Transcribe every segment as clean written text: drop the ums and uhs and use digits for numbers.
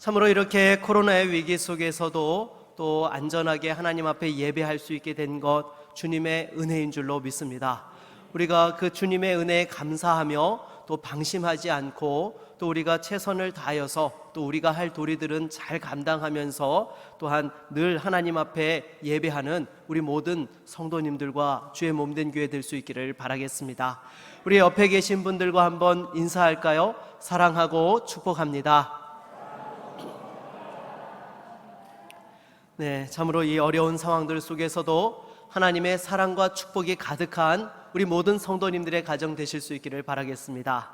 참으로 이렇게 코로나의 위기 속에서도 또 안전하게 하나님 앞에 예배할 수 있게 된 것 주님의 은혜인 줄로 믿습니다. 우리가 그 주님의 은혜에 감사하며 또 방심하지 않고 또 우리가 최선을 다하여서 또 우리가 할 도리들은 잘 감당하면서 또한 늘 하나님 앞에 예배하는 우리 모든 성도님들과 주의 몸된 교회 될 수 있기를 바라겠습니다. 우리 옆에 계신 분들과 한번 인사할까요? 사랑하고 축복합니다. 네, 참으로 이 어려운 상황들 속에서도 하나님의 사랑과 축복이 가득한 우리 모든 성도님들의 가정 되실 수 있기를 바라겠습니다.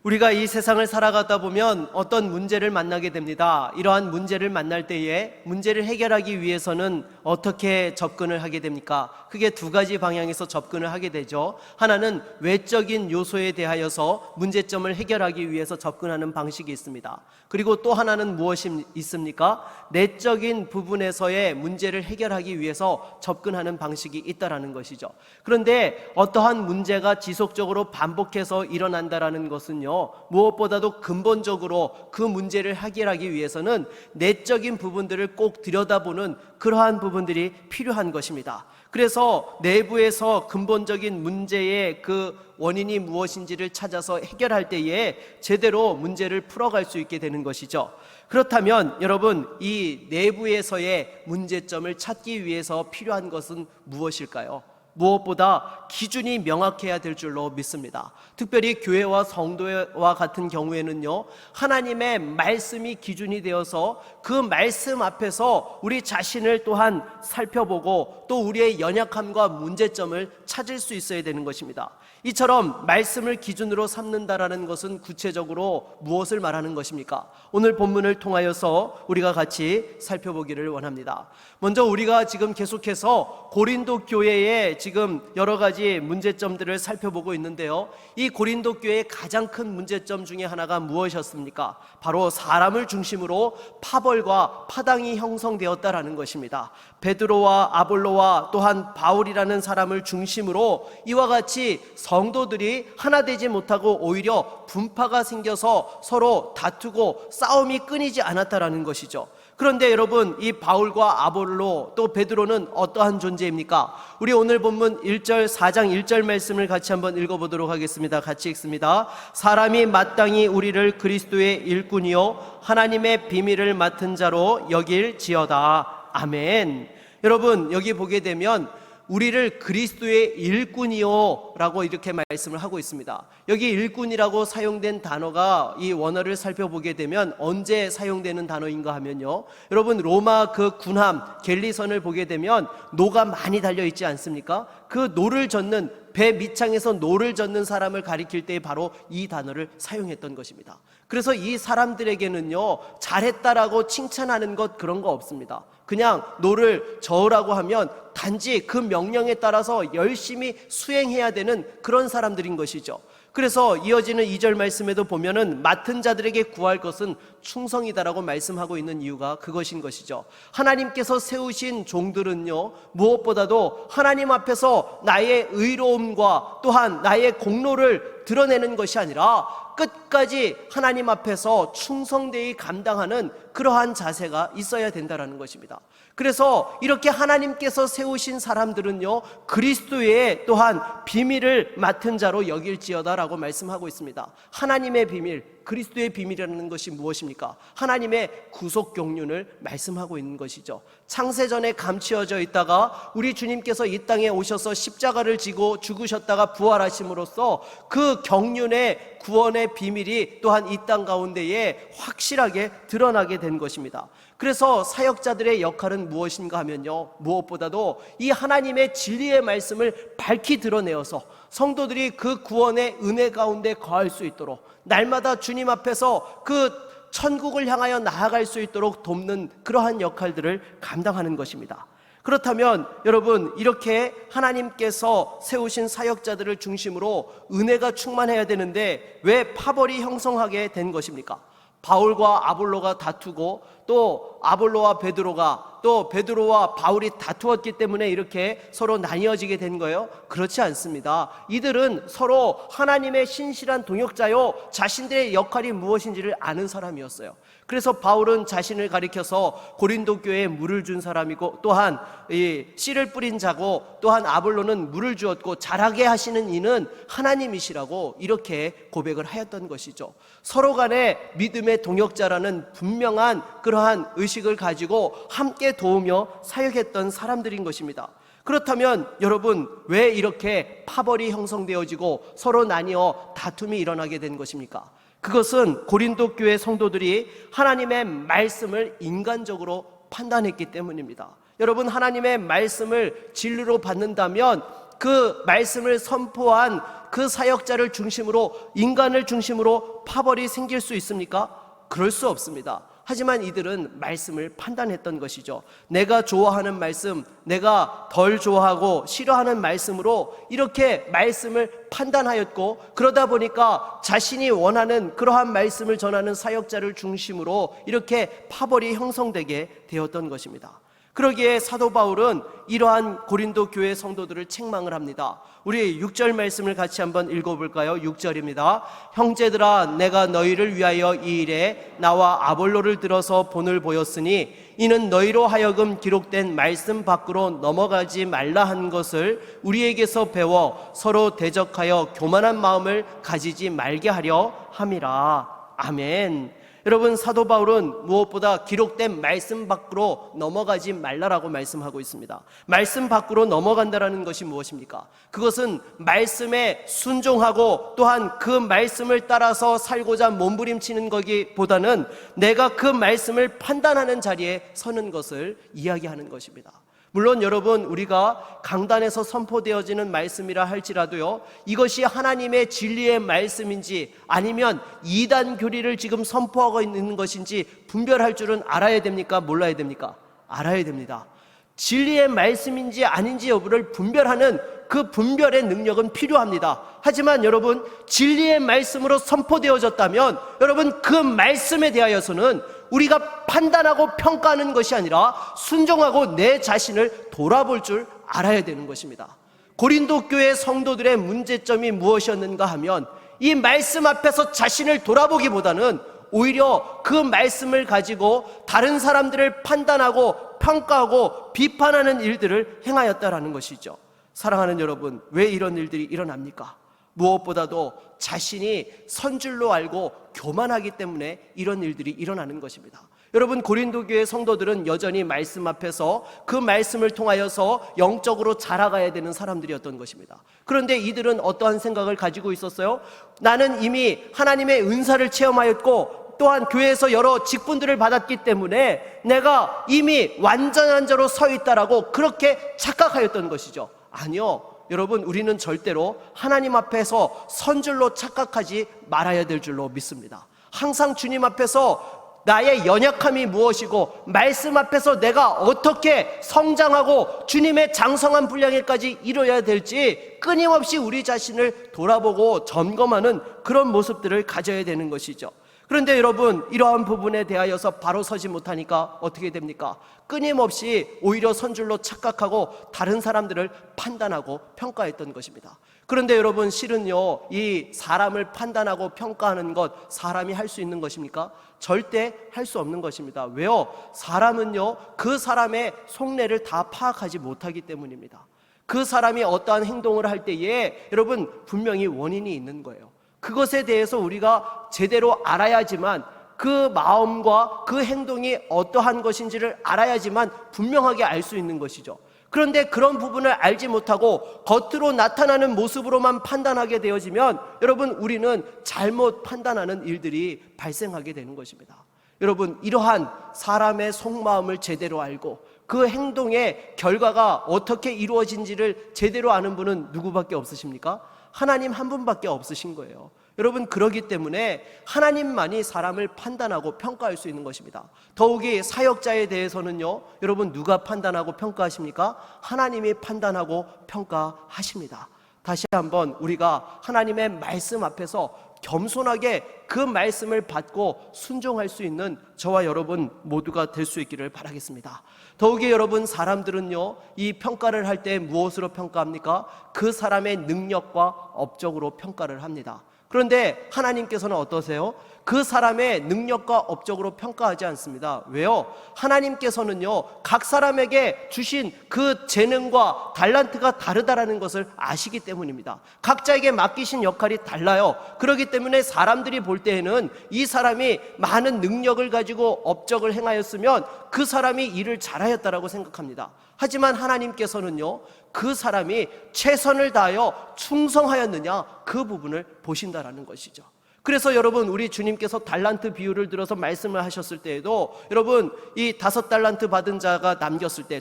우리가 이 세상을 살아가다 보면 어떤 문제를 만나게 됩니다. 이러한 문제를 만날 때에 문제를 해결하기 위해서는 어떻게 접근을 하게 됩니까? 크게 두 가지 방향에서 접근을 하게 되죠. 하나는 외적인 요소에 대하여서 문제점을 해결하기 위해서 접근하는 방식이 있습니다. 그리고 또 하나는 무엇이 있습니까? 내적인 부분에서의 문제를 해결하기 위해서 접근하는 방식이 있다라는 것이죠. 그런데 어떠한 문제가 지속적으로 반복해서 일어난다라는 것은요, 무엇보다도 근본적으로 그 문제를 해결하기 위해서는 내적인 부분들을 꼭 들여다보는 그러한 부분들이 필요한 것입니다. 그래서 내부에서 근본적인 문제의 그 원인이 무엇인지를 찾아서 해결할 때에 제대로 문제를 풀어갈 수 있게 되는 것이죠. 그렇다면 여러분, 이 내부에서의 문제점을 찾기 위해서 필요한 것은 무엇일까요? 무엇보다 기준이 명확해야 될 줄로 믿습니다. 특별히 교회와 성도와 같은 경우에는요, 하나님의 말씀이 기준이 되어서 그 말씀 앞에서 우리 자신을 또한 살펴보고 또 우리의 연약함과 문제점을 찾을 수 있어야 되는 것입니다. 이처럼 말씀을 기준으로 삼는다라는 것은 구체적으로 무엇을 말하는 것입니까? 오늘 본문을 통하여서 우리가 같이 살펴보기를 원합니다. 먼저 우리가 지금 계속해서 고린도 교회의 지금 여러 가지 문제점들을 살펴보고 있는데요, 이 고린도 교회의 가장 큰 문제점 중에 하나가 무엇이었습니까? 바로 사람을 중심으로 파벌과 파당이 형성되었다라는 것입니다. 베드로와 아볼로와 또한 바울이라는 사람을 중심으로 이와 같이 성도들이 하나 되지 못하고 오히려 분파가 생겨서 서로 다투고 싸움이 끊이지 않았다라는 것이죠. 그런데 여러분, 이 바울과 아볼로 또 베드로는 어떠한 존재입니까? 우리 오늘 본문 1절 4장 1절 말씀을 같이 한번 읽어보도록 하겠습니다. 같이 읽습니다. 사람이 마땅히 우리를 그리스도의 일꾼이요 하나님의 비밀을 맡은 자로 여길지어다. 아멘. 여러분, 여기 보게 되면 우리를 그리스도의 일꾼이요 라고 이렇게 말씀을 하고 있습니다. 여기 일꾼이라고 사용된 단어가 이 원어를 살펴보게 되면 언제 사용되는 단어인가 하면요, 여러분 로마 그 군함 갤리선을 보게 되면 노가 많이 달려 있지 않습니까? 그 노를 젓는 배 밑창에서 노를 젓는 사람을 가리킬 때 바로 이 단어를 사용했던 것입니다. 그래서 이 사람들에게는요, 잘했다라고 칭찬하는 것 그런 거 없습니다. 그냥 노를 저으라고 하면 단지 그 명령에 따라서 열심히 수행해야 되는 그런 사람들인 것이죠. 그래서 이어지는 2절 말씀에도 보면은 맡은 자들에게 구할 것은 충성이다라고 말씀하고 있는 이유가 그것인 것이죠. 하나님께서 세우신 종들은요, 무엇보다도 하나님 앞에서 나의 의로움과 또한 나의 공로를 드러내는 것이 아니라 끝까지 하나님 앞에서 충성되이 감당하는 그러한 자세가 있어야 된다는 것입니다. 그래서 이렇게 하나님께서 세우신 사람들은요, 그리스도의 또한 비밀을 맡은 자로 여길지어다라고 말씀하고 있습니다. 하나님의 비밀, 그리스도의 비밀이라는 것이 무엇입니까? 하나님의 구속 경륜을 말씀하고 있는 것이죠. 창세전에 감추어져 있다가 우리 주님께서 이 땅에 오셔서 십자가를 지고 죽으셨다가 부활하심으로써 그 경륜의 구원의 비밀이 또한 이 땅 가운데에 확실하게 드러나게 된 것입니다. 그래서 사역자들의 역할은 무엇인가 하면요, 무엇보다도 이 하나님의 진리의 말씀을 밝히 드러내어서 성도들이 그 구원의 은혜 가운데 거할 수 있도록 날마다 주님 앞에서 그 천국을 향하여 나아갈 수 있도록 돕는 그러한 역할들을 감당하는 것입니다. 그렇다면 여러분, 이렇게 하나님께서 세우신 사역자들을 중심으로 은혜가 충만해야 되는데 왜 파벌이 형성하게 된 것입니까? 바울과 아볼로가 다투고 또 아볼로와 베드로가 또 베드로와 바울이 다투었기 때문에 이렇게 서로 나뉘어지게 된 거예요? 그렇지 않습니다. 이들은 서로 하나님의 신실한 동역자요, 자신들의 역할이 무엇인지를 아는 사람이었어요. 그래서 바울은 자신을 가리켜서 고린도 교회에 물을 준 사람이고, 또한 이 씨를 뿌린 자고, 또한 아볼로는 물을 주었고 자라게 하시는 이는 하나님이시라고 이렇게 고백을 하였던 것이죠. 서로 간에 믿음의 동역자라는 분명한 그러한 의식을 가지고 함께 도우며 사역했던 사람들인 것입니다. 그렇다면 여러분, 왜 이렇게 파벌이 형성되어지고 서로 나뉘어 다툼이 일어나게 된 것입니까? 그것은 고린도 교회 성도들이 하나님의 말씀을 인간적으로 판단했기 때문입니다. 여러분, 하나님의 말씀을 진리로 받는다면 그 말씀을 선포한 그 사역자를 중심으로, 인간을 중심으로 파벌이 생길 수 있습니까? 그럴 수 없습니다. 하지만 이들은 말씀을 판단했던 것이죠. 내가 좋아하는 말씀, 내가 덜 좋아하고 싫어하는 말씀으로 이렇게 말씀을 판단하였고, 그러다 보니까 자신이 원하는 그러한 말씀을 전하는 사역자를 중심으로 이렇게 파벌이 형성되게 되었던 것입니다. 그러기에 사도 바울은 이러한 고린도 교회 성도들을 책망을 합니다. 우리 6절 말씀을 같이 한번 읽어볼까요? 6절입니다. 형제들아, 내가 너희를 위하여 이 일에 나와 아볼로를 들어서 본을 보였으니 이는 너희로 하여금 기록된 말씀 밖으로 넘어가지 말라 한 것을 우리에게서 배워 서로 대적하여 교만한 마음을 가지지 말게 하려 함이라. 아멘. 여러분, 사도 바울은 무엇보다 기록된 말씀 밖으로 넘어가지 말라라고 말씀하고 있습니다. 말씀 밖으로 넘어간다라는 것이 무엇입니까? 그것은 말씀에 순종하고 또한 그 말씀을 따라서 살고자 몸부림치는 거기보다는 내가 그 말씀을 판단하는 자리에 서는 것을 이야기하는 것입니다. 물론 여러분, 우리가 강단에서 선포되어지는 말씀이라 할지라도요, 이것이 하나님의 진리의 말씀인지 아니면 이단 교리를 지금 선포하고 있는 것인지 분별할 줄은 알아야 됩니까? 몰라야 됩니까? 알아야 됩니다. 진리의 말씀인지 아닌지 여부를 분별하는 그 분별의 능력은 필요합니다. 하지만 여러분, 진리의 말씀으로 선포되어졌다면 여러분, 그 말씀에 대하여서는 우리가 판단하고 평가하는 것이 아니라 순종하고 내 자신을 돌아볼 줄 알아야 되는 것입니다. 고린도 교회 성도들의 문제점이 무엇이었는가 하면 이 말씀 앞에서 자신을 돌아보기보다는 오히려 그 말씀을 가지고 다른 사람들을 판단하고 평가하고 비판하는 일들을 행하였다라는 것이죠. 사랑하는 여러분, 왜 이런 일들이 일어납니까? 무엇보다도 자신이 선줄로 알고 교만하기 때문에 이런 일들이 일어나는 것입니다. 여러분, 고린도 교회 성도들은 여전히 말씀 앞에서 그 말씀을 통하여서 영적으로 자라가야 되는 사람들이었던 것입니다. 그런데 이들은 어떠한 생각을 가지고 있었어요? 나는 이미 하나님의 은사를 체험하였고 또한 교회에서 여러 직분들을 받았기 때문에 내가 이미 완전한 자로 서 있다라고 그렇게 착각하였던 것이죠. 아니요, 여러분, 우리는 절대로 하나님 앞에서 선줄로 착각하지 말아야 될 줄로 믿습니다. 항상 주님 앞에서 나의 연약함이 무엇이고 말씀 앞에서 내가 어떻게 성장하고 주님의 장성한 분량에까지 이뤄야 될지 끊임없이 우리 자신을 돌아보고 점검하는 그런 모습들을 가져야 되는 것이죠. 그런데 여러분, 이러한 부분에 대하여서 바로 서지 못하니까 어떻게 됩니까? 끊임없이 오히려 선줄로 착각하고 다른 사람들을 판단하고 평가했던 것입니다. 그런데 여러분, 실은요, 이 사람을 판단하고 평가하는 것 사람이 할 수 있는 것입니까? 절대 할 수 없는 것입니다. 왜요? 사람은요, 그 사람의 속내를 다 파악하지 못하기 때문입니다. 그 사람이 어떠한 행동을 할 때에 여러분, 분명히 원인이 있는 거예요. 그것에 대해서 우리가 제대로 알아야지만, 그 마음과 그 행동이 어떠한 것인지를 알아야지만 분명하게 알 수 있는 것이죠. 그런데 그런 부분을 알지 못하고 겉으로 나타나는 모습으로만 판단하게 되어지면 여러분, 우리는 잘못 판단하는 일들이 발생하게 되는 것입니다. 여러분, 이러한 사람의 속마음을 제대로 알고 그 행동의 결과가 어떻게 이루어진지를 제대로 아는 분은 누구밖에 없으십니까? 하나님 한 분밖에 없으신 거예요. 여러분, 그러기 때문에 하나님만이 사람을 판단하고 평가할 수 있는 것입니다. 더욱이 사역자에 대해서는요, 여러분, 누가 판단하고 평가하십니까? 하나님이 판단하고 평가하십니다. 다시 한번 우리가 하나님의 말씀 앞에서 겸손하게 그 말씀을 받고 순종할 수 있는 저와 여러분 모두가 될 수 있기를 바라겠습니다. 더욱이 여러분, 사람들은요, 이 평가를 할 때 무엇으로 평가합니까? 그 사람의 능력과 업적으로 평가를 합니다. 그런데 하나님께서는 어떠세요? 그 사람의 능력과 업적으로 평가하지 않습니다. 왜요? 하나님께서는요, 각 사람에게 주신 그 재능과 달란트가 다르다라는 것을 아시기 때문입니다. 각자에게 맡기신 역할이 달라요. 그렇기 때문에 사람들이 볼 때에는 이 사람이 많은 능력을 가지고 업적을 행하였으면 그 사람이 일을 잘하였다라고 생각합니다. 하지만 하나님께서는요, 그 사람이 최선을 다하여 충성하였느냐, 그 부분을 보신다라는 것이죠. 그래서 여러분, 우리 주님께서 달란트 비유를 들어서 말씀을 하셨을 때에도, 여러분, 이 5달란트 받은 자가 남겼을 때,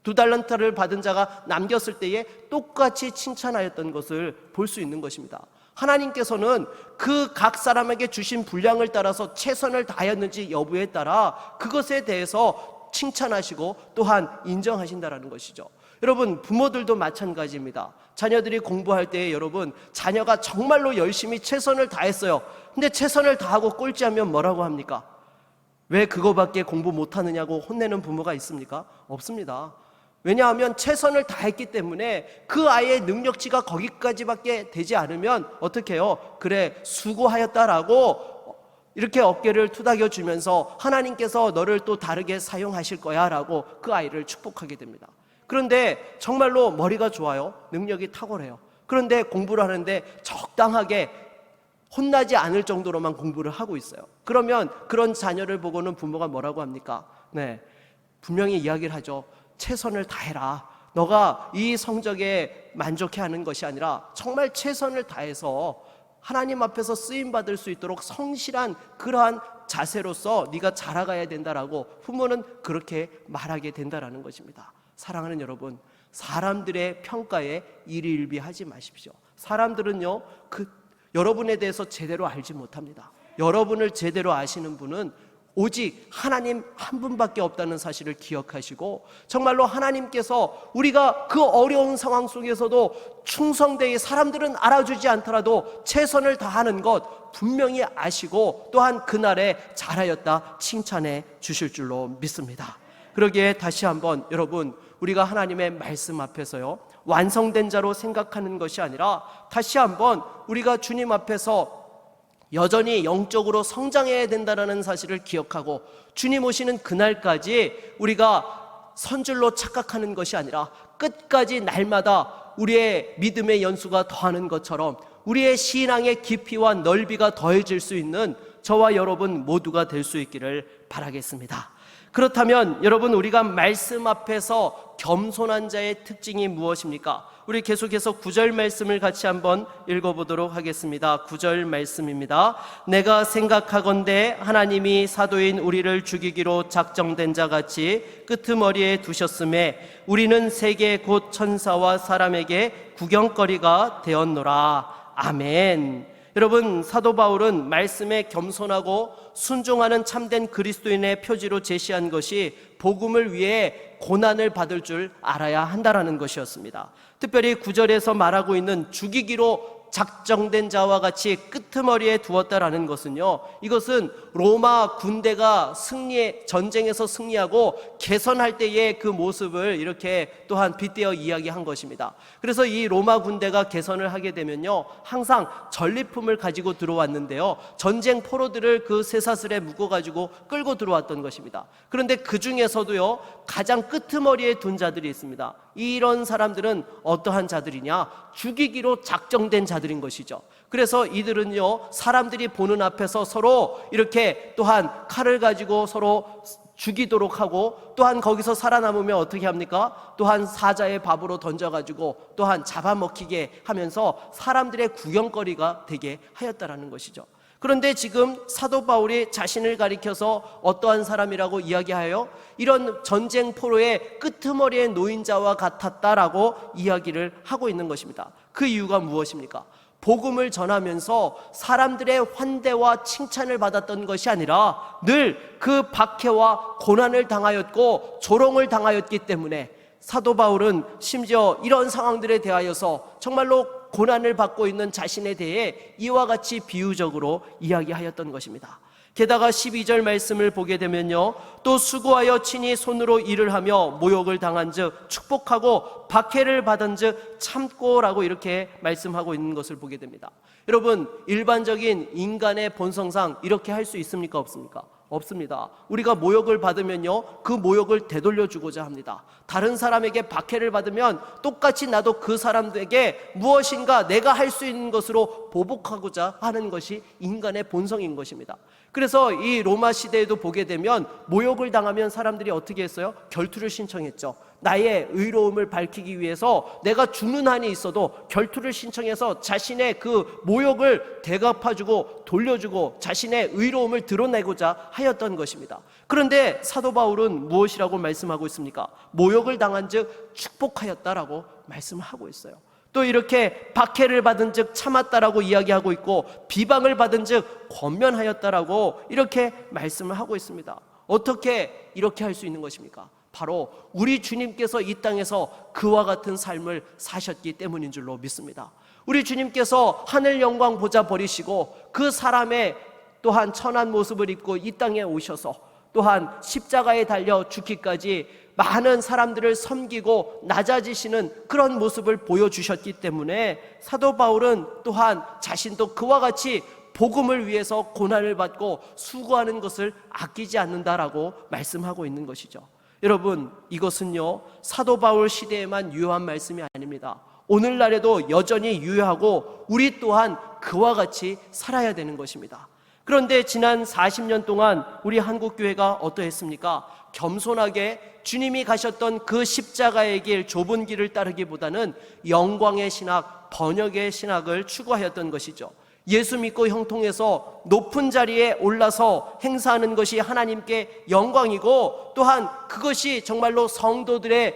2달란트를 받은 자가 남겼을 때에 똑같이 칭찬하였던 것을 볼 수 있는 것입니다. 하나님께서는 그 각 사람에게 주신 분량을 따라서 최선을 다하였는지 여부에 따라 그것에 대해서 칭찬하시고 또한 인정하신다라는 것이죠. 여러분, 부모들도 마찬가지입니다. 자녀들이 공부할 때 여러분, 자녀가 정말로 열심히 최선을 다했어요. 근데 최선을 다하고 꼴찌하면 뭐라고 합니까? 왜 그거밖에 공부 못하느냐고 혼내는 부모가 있습니까? 없습니다. 왜냐하면 최선을 다했기 때문에 그 아이의 능력치가 거기까지밖에 되지 않으면 어떻게 해요? 그래, 수고하였다라고 이렇게 어깨를 투닥여 주면서 하나님께서 너를 또 다르게 사용하실 거야 라고 그 아이를 축복하게 됩니다. 그런데 정말로 머리가 좋아요. 능력이 탁월해요. 그런데 공부를 하는데 적당하게 혼나지 않을 정도로만 공부를 하고 있어요. 그러면 그런 자녀를 보고는 부모가 뭐라고 합니까? 네, 분명히 이야기를 하죠. 최선을 다해라. 너가 이 성적에 만족해하는 것이 아니라 정말 최선을 다해서 하나님 앞에서 쓰임받을 수 있도록 성실한 그러한 자세로서 네가 자라가야 된다라고 부모는 그렇게 말하게 된다라는 것입니다. 사랑하는 여러분, 사람들의 평가에 일희일비하지 마십시오. 사람들은요, 여러분에 대해서 제대로 알지 못합니다. 여러분을 제대로 아시는 분은 오직 하나님 한 분밖에 없다는 사실을 기억하시고, 정말로 하나님께서 우리가 그 어려운 상황 속에서도 충성되게, 사람들은 알아주지 않더라도 최선을 다하는 것 분명히 아시고 또한 그날에 잘하였다 칭찬해 주실 줄로 믿습니다. 그러기에 다시 한번 여러분, 우리가 하나님의 말씀 앞에서요, 완성된 자로 생각하는 것이 아니라 다시 한번 우리가 주님 앞에서 여전히 영적으로 성장해야 된다는 사실을 기억하고, 주님 오시는 그날까지 우리가 선줄로 착각하는 것이 아니라 끝까지 날마다 우리의 믿음의 연수가 더하는 것처럼 우리의 신앙의 깊이와 넓이가 더해질 수 있는 저와 여러분 모두가 될 수 있기를 바라겠습니다. 그렇다면 여러분, 우리가 말씀 앞에서 겸손한 자의 특징이 무엇입니까? 우리 계속해서 9절 말씀을 같이 한번 읽어보도록 하겠습니다. 9절 말씀입니다. 내가 생각하건대 하나님이 사도인 우리를 죽이기로 작정된 자같이 끄트머리에 두셨음에 우리는 세계 곧 천사와 사람에게 구경거리가 되었노라. 아멘. 여러분, 사도 바울은 말씀에 겸손하고 순종하는 참된 그리스도인의 표지로 제시한 것이 복음을 위해 고난을 받을 줄 알아야 한다라는 것이었습니다. 특별히 9절에서 말하고 있는 죽이기로 작정된 자와 같이 끄트머리에 두었다라는 것은요, 이것은 로마 군대가 전쟁에서 승리하고 개선할 때의 그 모습을 이렇게 또한 빗대어 이야기한 것입니다. 그래서 이 로마 군대가 개선을 하게 되면요, 항상 전리품을 가지고 들어왔는데요, 전쟁 포로들을 그 쇠사슬에 묶어가지고 끌고 들어왔던 것입니다. 그런데 그 중에서도요, 가장 끄트머리에 둔 자들이 있습니다. 이런 사람들은 어떠한 자들이냐? 죽이기로 작정된 자들인 것이죠. 그래서 이들은요, 사람들이 보는 앞에서 서로 이렇게 또한 칼을 가지고 서로 죽이도록 하고, 또한 거기서 살아남으면 어떻게 합니까? 또한 사자의 밥으로 던져가지고 또한 잡아먹히게 하면서 사람들의 구경거리가 되게 하였다라는 것이죠. 그런데 지금 사도 바울이 자신을 가리켜서 어떠한 사람이라고 이야기하여 이런 전쟁 포로의 끄트머리에 놓인 자와 같았다라고 이야기를 하고 있는 것입니다. 그 이유가 무엇입니까? 복음을 전하면서 사람들의 환대와 칭찬을 받았던 것이 아니라 늘 그 박해와 고난을 당하였고 조롱을 당하였기 때문에 사도 바울은 심지어 이런 상황들에 대하여서 정말로 고난을 받고 있는 자신에 대해 이와 같이 비유적으로 이야기하였던 것입니다. 게다가 12절 말씀을 보게 되면요, 또 수고하여 친히 손으로 일을 하며 모욕을 당한 즉 축복하고 박해를 받은 즉 참고라고 이렇게 말씀하고 있는 것을 보게 됩니다. 여러분, 일반적인 인간의 본성상 이렇게 할 수 있습니까? 없습니까? 없습니다. 우리가 모욕을 받으면요, 그 모욕을 되돌려 주고자 합니다. 다른 사람에게 박해를 받으면 똑같이 나도 그 사람에게 무엇인가 내가 할 수 있는 것으로 보복하고자 하는 것이 인간의 본성인 것입니다. 그래서 이 로마 시대에도 보게 되면 모욕을 당하면 사람들이 어떻게 했어요? 결투를 신청했죠. 나의 의로움을 밝히기 위해서 내가 죽는 한이 있어도 결투를 신청해서 자신의 그 모욕을 대갚아주고 돌려주고 자신의 의로움을 드러내고자 하였던 것입니다. 그런데 사도 바울은 무엇이라고 말씀하고 있습니까? 모욕을 당한 즉 축복하였다라고 말씀하고 있어요. 또 이렇게 박해를 받은 즉 참았다라고 이야기하고 있고, 비방을 받은 즉 권면하였다라고 이렇게 말씀을 하고 있습니다. 어떻게 이렇게 할 수 있는 것입니까? 바로 우리 주님께서 이 땅에서 그와 같은 삶을 사셨기 때문인 줄로 믿습니다. 우리 주님께서 하늘 영광 보좌 버리시고 그 사람의 또한 천한 모습을 입고 이 땅에 오셔서 또한 십자가에 달려 죽기까지 많은 사람들을 섬기고 낮아지시는 그런 모습을 보여주셨기 때문에 사도 바울은 또한 자신도 그와 같이 복음을 위해서 고난을 받고 수고하는 것을 아끼지 않는다라고 말씀하고 있는 것이죠. 여러분, 이것은요 사도 바울 시대에만 유효한 말씀이 아닙니다. 오늘날에도 여전히 유효하고 우리 또한 그와 같이 살아야 되는 것입니다. 그런데 지난 40년 동안 우리 한국교회가 어떠했습니까? 겸손하게 주님이 가셨던 그 십자가의 길, 좁은 길을 따르기보다는 영광의 신학, 번역의 신학을 추구하였던 것이죠. 예수 믿고 형통해서 높은 자리에 올라서 행사하는 것이 하나님께 영광이고, 또한 그것이 정말로 성도들의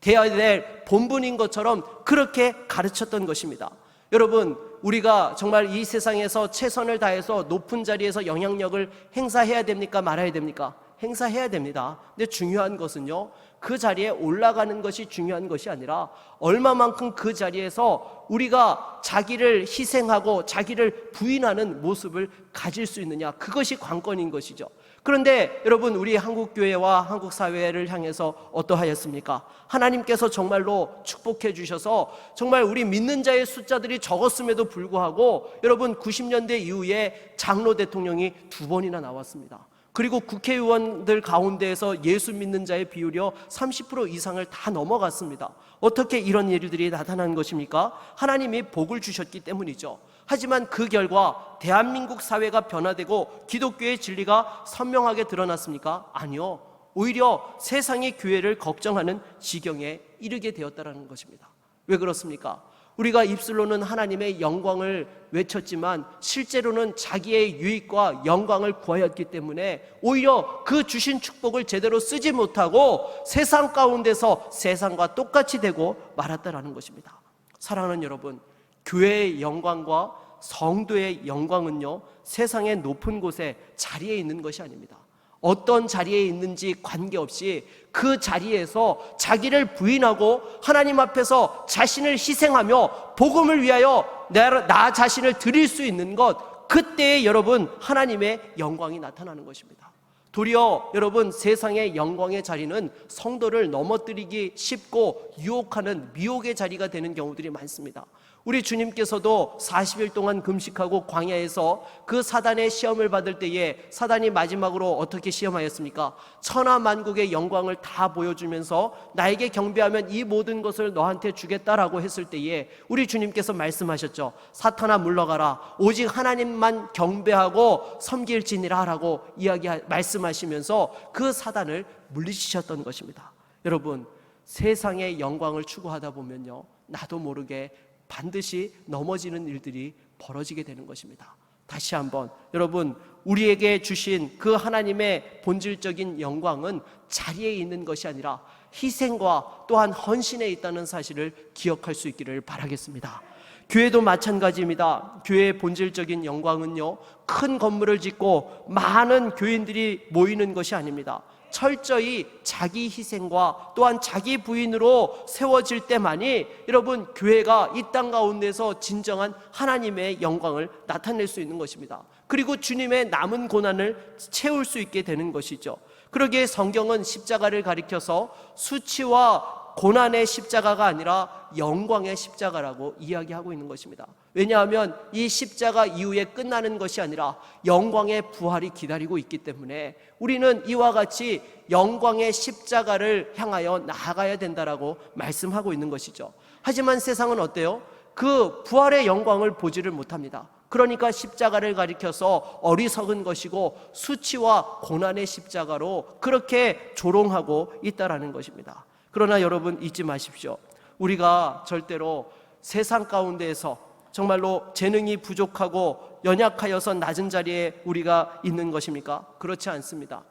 되어야 될 본분인 것처럼 그렇게 가르쳤던 것입니다. 여러분, 우리가 정말 이 세상에서 최선을 다해서 높은 자리에서 영향력을 행사해야 됩니까? 말아야 됩니까? 행사해야 됩니다. 근데 중요한 것은요, 그 자리에 올라가는 것이 중요한 것이 아니라 얼마만큼 그 자리에서 우리가 자기를 희생하고 자기를 부인하는 모습을 가질 수 있느냐, 그것이 관건인 것이죠. 그런데 여러분, 우리 한국교회와 한국사회를 향해서 어떠하였습니까? 하나님께서 정말로 축복해 주셔서 정말 우리 믿는 자의 숫자들이 적었음에도 불구하고 여러분, 90년대 이후에 장로 대통령이 2번이나 나왔습니다. 그리고 국회의원들 가운데에서 예수 믿는 자의 비율이 30% 이상을 다 넘어갔습니다. 어떻게 이런 일들이 나타난 것입니까? 하나님이 복을 주셨기 때문이죠. 하지만 그 결과 대한민국 사회가 변화되고 기독교의 진리가 선명하게 드러났습니까? 아니요. 오히려 세상의 교회를 걱정하는 지경에 이르게 되었다는 것입니다. 왜 그렇습니까? 우리가 입술로는 하나님의 영광을 외쳤지만 실제로는 자기의 유익과 영광을 구하였기 때문에 오히려 그 주신 축복을 제대로 쓰지 못하고 세상 가운데서 세상과 똑같이 되고 말았다라는 것입니다. 사랑하는 여러분, 교회의 영광과 성도의 영광은요, 세상의 높은 곳에 자리에 있는 것이 아닙니다. 어떤 자리에 있는지 관계없이 그 자리에서 자기를 부인하고 하나님 앞에서 자신을 희생하며 복음을 위하여 나 자신을 드릴 수 있는 것, 그때에 여러분 하나님의 영광이 나타나는 것입니다. 도리어 여러분, 세상의 영광의 자리는 성도를 넘어뜨리기 쉽고 유혹하는 미혹의 자리가 되는 경우들이 많습니다. 우리 주님께서도 40일 동안 금식하고 광야에서 그 사단의 시험을 받을 때에 사단이 마지막으로 어떻게 시험하였습니까? 천하만국의 영광을 다 보여주면서 나에게 경배하면 이 모든 것을 너한테 주겠다라고 했을 때에 우리 주님께서 말씀하셨죠. 사탄아 물러가라, 오직 하나님만 경배하고 섬길지니라 라고 말씀하시면서 그 사단을 물리치셨던 것입니다. 여러분, 세상의 영광을 추구하다 보면요, 나도 모르게 반드시 넘어지는 일들이 벌어지게 되는 것입니다. 다시 한번 여러분, 우리에게 주신 그 하나님의 본질적인 영광은 자리에 있는 것이 아니라 희생과 또한 헌신에 있다는 사실을 기억할 수 있기를 바라겠습니다. 교회도 마찬가지입니다. 교회의 본질적인 영광은요, 큰 건물을 짓고 많은 교인들이 모이는 것이 아닙니다. 철저히 자기 희생과 또한 자기 부인으로 세워질 때만이 여러분 교회가 이 땅 가운데서 진정한 하나님의 영광을 나타낼 수 있는 것입니다. 그리고 주님의 남은 고난을 채울 수 있게 되는 것이죠. 그러기에 성경은 십자가를 가리켜서 수치와 고난의 십자가가 아니라 영광의 십자가라고 이야기하고 있는 것입니다. 왜냐하면 이 십자가 이후에 끝나는 것이 아니라 영광의 부활이 기다리고 있기 때문에 우리는 이와 같이 영광의 십자가를 향하여 나아가야 된다라고 말씀하고 있는 것이죠. 하지만 세상은 어때요? 그 부활의 영광을 보지를 못합니다. 그러니까 십자가를 가리켜서 어리석은 것이고 수치와 고난의 십자가로 그렇게 조롱하고 있다라는 것입니다. 그러나 여러분 잊지 마십시오. 우리가 절대로 세상 가운데에서 정말로 재능이 부족하고 연약하여서 낮은 자리에 우리가 있는 것입니까? 그렇지 않습니다.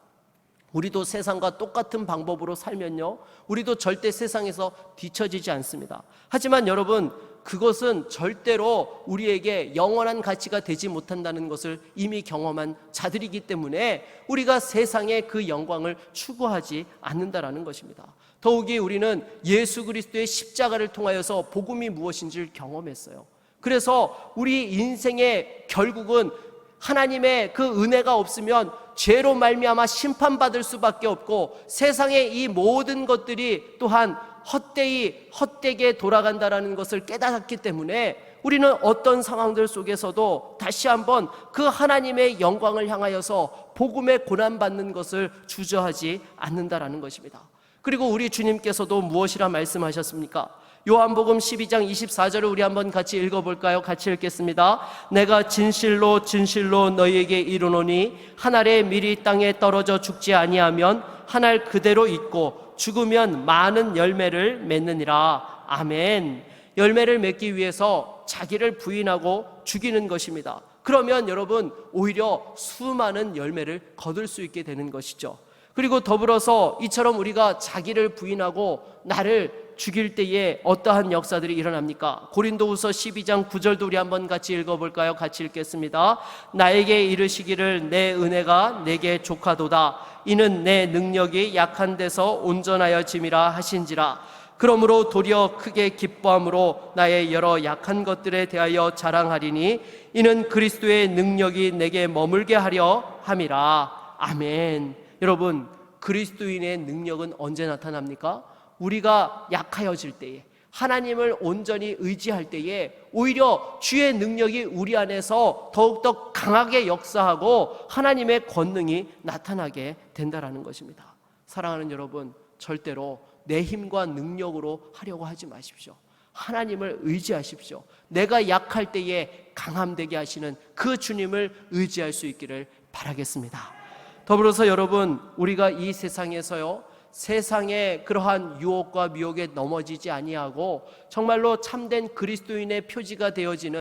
우리도 세상과 똑같은 방법으로 살면요, 우리도 절대 세상에서 뒤처지지 않습니다. 하지만 여러분, 그것은 절대로 우리에게 영원한 가치가 되지 못한다는 것을 이미 경험한 자들이기 때문에 우리가 세상의 그 영광을 추구하지 않는다라는 것입니다. 더욱이 우리는 예수 그리스도의 십자가를 통하여서 복음이 무엇인지를 경험했어요. 그래서 우리 인생의 결국은 하나님의 그 은혜가 없으면 죄로 말미암아 심판받을 수밖에 없고 세상의 이 모든 것들이 또한 헛되게 돌아간다라는 것을 깨달았기 때문에 우리는 어떤 상황들 속에서도 다시 한번 그 하나님의 영광을 향하여서 복음의 고난받는 것을 주저하지 않는다라는 것입니다. 그리고 우리 주님께서도 무엇이라 말씀하셨습니까? 요한복음 12장 24절을 우리 한번 같이 읽어볼까요? 같이 읽겠습니다. 내가 진실로 진실로 너희에게 이르노니 한 알의 밀이 땅에 떨어져 죽지 아니하면 한 알 그대로 있고 죽으면 많은 열매를 맺느니라. 아멘. 열매를 맺기 위해서 자기를 부인하고 죽이는 것입니다. 그러면 여러분 오히려 수많은 열매를 거둘 수 있게 되는 것이죠. 그리고 더불어서 이처럼 우리가 자기를 부인하고 나를 죽일 때에 어떠한 역사들이 일어납니까? 고린도후서 12장 9절도 우리 한번 같이 읽어볼까요? 같이 읽겠습니다. 나에게 이르시기를 내 은혜가 내게 족하도다. 이는 내 능력이 약한 데서 온전하여 짐이라 하신지라. 그러므로 도리어 크게 기뻐함으로 나의 여러 약한 것들에 대하여 자랑하리니 이는 그리스도의 능력이 내게 머물게 하려 함이라. 아멘. 여러분, 그리스도인의 능력은 언제 나타납니까? 우리가 약하여질 때에, 하나님을 온전히 의지할 때에 오히려 주의 능력이 우리 안에서 더욱더 강하게 역사하고 하나님의 권능이 나타나게 된다라는 것입니다. 사랑하는 여러분, 절대로 내 힘과 능력으로 하려고 하지 마십시오. 하나님을 의지하십시오. 내가 약할 때에 강함되게 하시는 그 주님을 의지할 수 있기를 바라겠습니다. 더불어서 여러분, 우리가 이 세상에서요, 세상의 그러한 유혹과 미혹에 넘어지지 아니하고 정말로 참된 그리스도인의 표지가 되어지는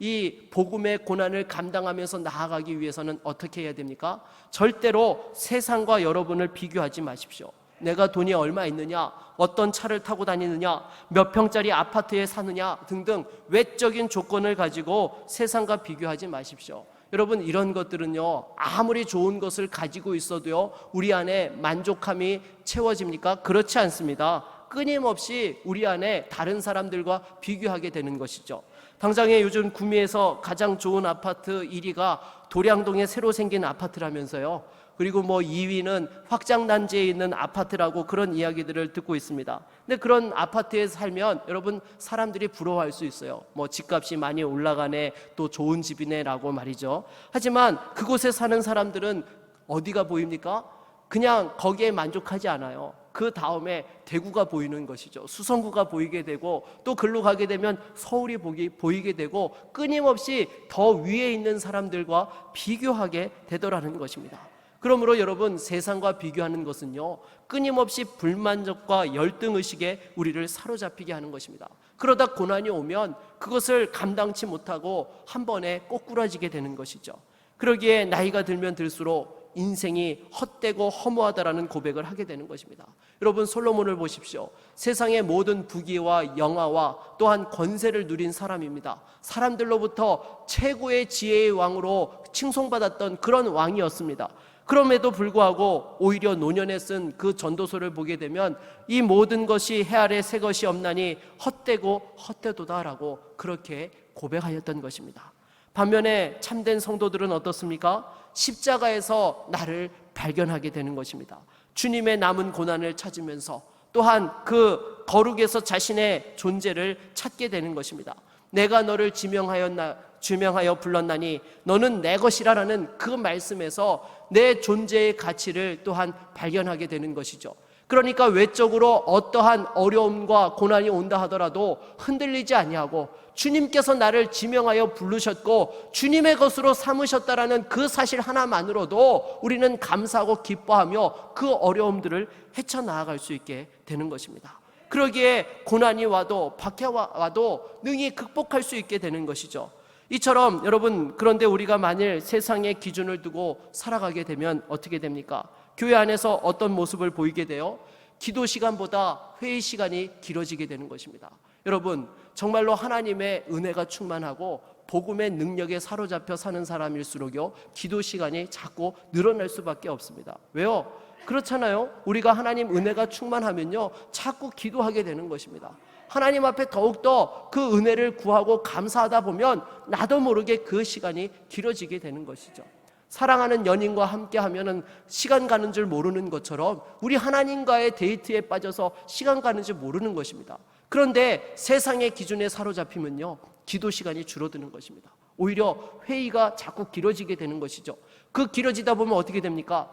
이 복음의 고난을 감당하면서 나아가기 위해서는 어떻게 해야 됩니까? 절대로 세상과 여러분을 비교하지 마십시오. 내가 돈이 얼마 있느냐, 어떤 차를 타고 다니느냐, 몇 평짜리 아파트에 사느냐 등등 외적인 조건을 가지고 세상과 비교하지 마십시오. 여러분, 이런 것들은요, 아무리 좋은 것을 가지고 있어도요, 우리 안에 만족함이 채워집니까? 그렇지 않습니다. 끊임없이 우리 안에 다른 사람들과 비교하게 되는 것이죠. 당장에 요즘 구미에서 가장 좋은 아파트 1위가 도량동에 새로 생긴 아파트라면서요. 그리고 2위는 확장단지에 있는 아파트라고 그런 이야기들을 듣고 있습니다. 근데 그런 아파트에 살면 여러분, 사람들이 부러워할 수 있어요. 집값이 많이 올라가네, 또 좋은 집이네 라고 말이죠. 하지만 그곳에 사는 사람들은 어디가 보입니까? 그냥 거기에 만족하지 않아요. 그 다음에 대구가 보이는 것이죠. 수성구가 보이게 되고, 또 글로 가게 되면 서울이 보이게 되고, 끊임없이 더 위에 있는 사람들과 비교하게 되더라는 것입니다. 그러므로 여러분, 세상과 비교하는 것은요, 끊임없이 불만족과 열등의식에 우리를 사로잡히게 하는 것입니다. 그러다 고난이 오면 그것을 감당치 못하고 한 번에 꼬꾸라지게 되는 것이죠. 그러기에 나이가 들면 들수록 인생이 헛되고 허무하다라는 고백을 하게 되는 것입니다. 여러분, 솔로몬을 보십시오. 세상의 모든 부귀와 영화와 또한 권세를 누린 사람입니다. 사람들로부터 최고의 지혜의 왕으로 칭송받았던 그런 왕이었습니다. 그럼에도 불구하고 오히려 노년에 쓴 그 전도서를 보게 되면 이 모든 것이 해 아래 새 것이 없나니 헛되고 헛되도다라고 그렇게 고백하였던 것입니다. 반면에 참된 성도들은 어떻습니까? 십자가에서 나를 발견하게 되는 것입니다. 주님의 남은 고난을 찾으면서 또한 그 거룩에서 자신의 존재를 찾게 되는 것입니다. 내가 너를 지명하여 불렀나니 너는 내 것이라는 그 말씀에서 내 존재의 가치를 또한 발견하게 되는 것이죠. 그러니까 외적으로 어떠한 어려움과 고난이 온다 하더라도 흔들리지 아니하고 주님께서 나를 지명하여 부르셨고 주님의 것으로 삼으셨다라는 그 사실 하나만으로도 우리는 감사하고 기뻐하며 그 어려움들을 헤쳐나아갈 수 있게 되는 것입니다. 그러기에 고난이 와도 박해가 와도 능히 극복할 수 있게 되는 것이죠. 이처럼 여러분, 그런데 우리가 만일 세상의 기준을 두고 살아가게 되면 어떻게 됩니까? 교회 안에서 어떤 모습을 보이게 돼요? 기도 시간보다 회의 시간이 길어지게 되는 것입니다. 여러분, 정말로 하나님의 은혜가 충만하고 복음의 능력에 사로잡혀 사는 사람일수록요, 기도 시간이 자꾸 늘어날 수밖에 없습니다. 왜요? 그렇잖아요. 우리가 하나님 은혜가 충만하면요, 자꾸 기도하게 되는 것입니다. 하나님 앞에 더욱더 그 은혜를 구하고 감사하다 보면 나도 모르게 그 시간이 길어지게 되는 것이죠. 사랑하는 연인과 함께 하면은 시간 가는 줄 모르는 것처럼 우리 하나님과의 데이트에 빠져서 시간 가는 줄 모르는 것입니다. 그런데 세상의 기준에 사로잡히면요, 기도 시간이 줄어드는 것입니다. 오히려 회의가 자꾸 길어지게 되는 것이죠. 그 길어지다 보면 어떻게 됩니까?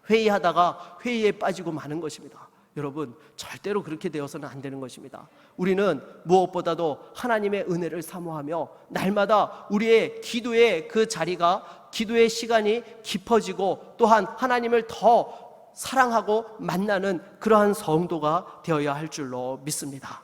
회의하다가 회의에 빠지고 마는 것입니다. 여러분, 절대로 그렇게 되어서는 안 되는 것입니다. 우리는 무엇보다도 하나님의 은혜를 사모하며 날마다 우리의 기도의 그 자리가, 기도의 시간이 깊어지고 또한 하나님을 더 사랑하고 만나는 그러한 성도가 되어야 할 줄로 믿습니다.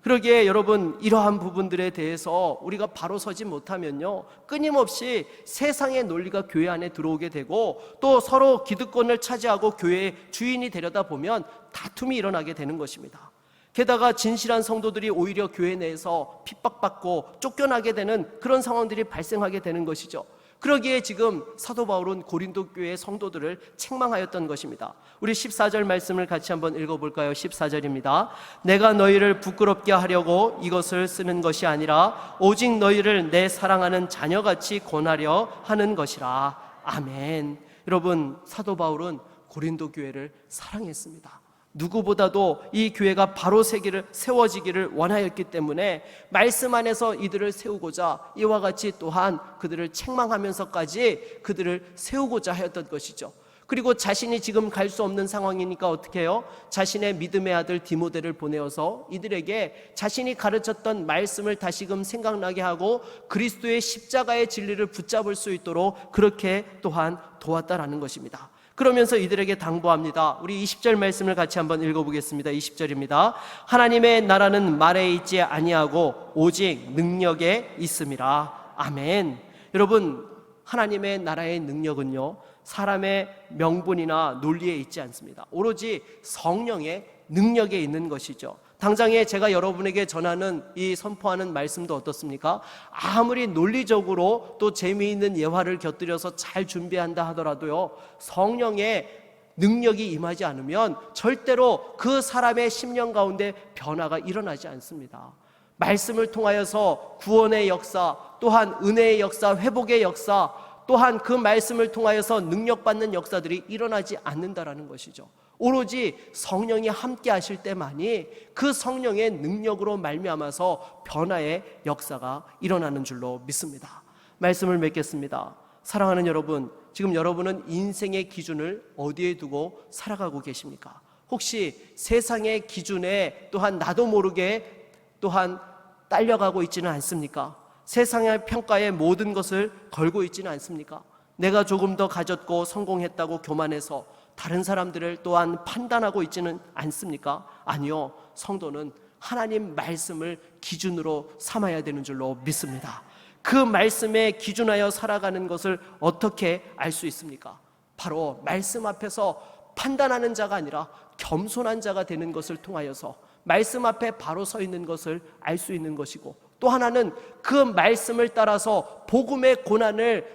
그러기에 여러분, 이러한 부분들에 대해서 우리가 바로 서지 못하면요, 끊임없이 세상의 논리가 교회 안에 들어오게 되고 또 서로 기득권을 차지하고 교회의 주인이 되려다 보면 다툼이 일어나게 되는 것입니다. 게다가 진실한 성도들이 오히려 교회 내에서 핍박받고 쫓겨나게 되는 그런 상황들이 발생하게 되는 것이죠. 그러기에 지금 사도 바울은 고린도 교회의 성도들을 책망하였던 것입니다. 우리 14절 말씀을 같이 한번 읽어볼까요? 14절입니다. 내가 너희를 부끄럽게 하려고 이것을 쓰는 것이 아니라 오직 너희를 내 사랑하는 자녀같이 권하려 하는 것이라. 아멘. 여러분, 사도 바울은 고린도 교회를 사랑했습니다. 누구보다도 이 교회가 바로 세워지기를 원하였기 때문에 말씀 안에서 이들을 세우고자 이와 같이 또한 그들을 책망하면서까지 그들을 세우고자 하였던 것이죠. 그리고 자신이 지금 갈 수 없는 상황이니까 어떻게 해요? 자신의 믿음의 아들 디모데를 보내어서 이들에게 자신이 가르쳤던 말씀을 다시금 생각나게 하고 그리스도의 십자가의 진리를 붙잡을 수 있도록 그렇게 또한 도왔다라는 것입니다. 그러면서 이들에게 당부합니다. 우리 20절 말씀을 같이 한번 읽어보겠습니다. 20절입니다. 하나님의 나라는 말에 있지 아니하고 오직 능력에 있음이라. 아멘. 여러분, 하나님의 나라의 능력은요, 사람의 명분이나 논리에 있지 않습니다. 오로지 성령의 능력에 있는 것이죠. 당장에 제가 여러분에게 전하는 이 선포하는 말씀도 어떻습니까? 아무리 논리적으로 또 재미있는 예화를 곁들여서 잘 준비한다 하더라도요, 성령의 능력이 임하지 않으면 절대로 그 사람의 심령 가운데 변화가 일어나지 않습니다. 말씀을 통하여서 구원의 역사, 또한 은혜의 역사, 회복의 역사, 또한 그 말씀을 통하여서 능력받는 역사들이 일어나지 않는다라는 것이죠. 오로지 성령이 함께 하실 때만이 그 성령의 능력으로 말미암아서 변화의 역사가 일어나는 줄로 믿습니다. 말씀을 맺겠습니다. 사랑하는 여러분, 지금 여러분은 인생의 기준을 어디에 두고 살아가고 계십니까? 혹시 세상의 기준에 또한 나도 모르게 또한 딸려가고 있지는 않습니까? 세상의 평가에 모든 것을 걸고 있지는 않습니까? 내가 조금 더 가졌고 성공했다고 교만해서 다른 사람들을 또한 판단하고 있지는 않습니까? 아니요. 성도는 하나님 말씀을 기준으로 삼아야 되는 줄로 믿습니다. 그 말씀에 기준하여 살아가는 것을 어떻게 알 수 있습니까? 바로 말씀 앞에서 판단하는 자가 아니라 겸손한 자가 되는 것을 통하여서 말씀 앞에 바로 서 있는 것을 알 수 있는 것이고, 또 하나는 그 말씀을 따라서 복음의 고난을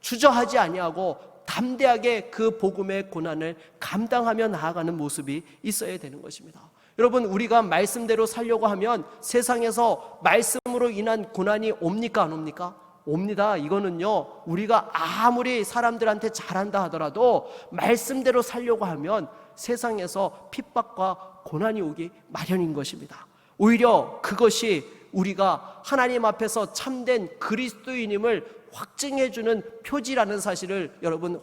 주저하지 아니하고 담대하게 그 복음의 고난을 감당하며 나아가는 모습이 있어야 되는 것입니다. 여러분, 우리가 말씀대로 살려고 하면 세상에서 말씀으로 인한 고난이 옵니까 안 옵니까? 옵니다. 이거는요, 우리가 아무리 사람들한테 잘한다 하더라도 말씀대로 살려고 하면 세상에서 핍박과 고난이 오기 마련인 것입니다. 오히려 그것이 우리가 하나님 앞에서 참된 그리스도인임을 확증해주는 표지라는 사실을 여러분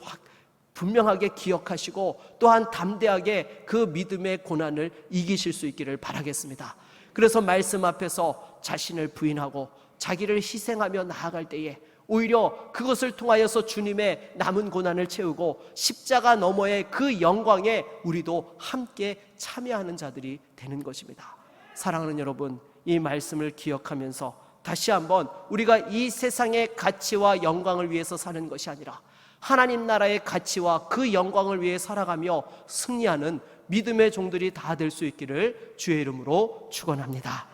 분명하게 기억하시고, 또한 담대하게 그 믿음의 고난을 이기실 수 있기를 바라겠습니다. 그래서 말씀 앞에서 자신을 부인하고 자기를 희생하며 나아갈 때에 오히려 그것을 통하여서 주님의 남은 고난을 채우고 십자가 너머의 그 영광에 우리도 함께 참여하는 자들이 되는 것입니다. 사랑하는 여러분, 이 말씀을 기억하면서 다시 한번 우리가 이 세상의 가치와 영광을 위해서 사는 것이 아니라 하나님 나라의 가치와 그 영광을 위해 살아가며 승리하는 믿음의 종들이 다 될 수 있기를 주의 이름으로 축원합니다.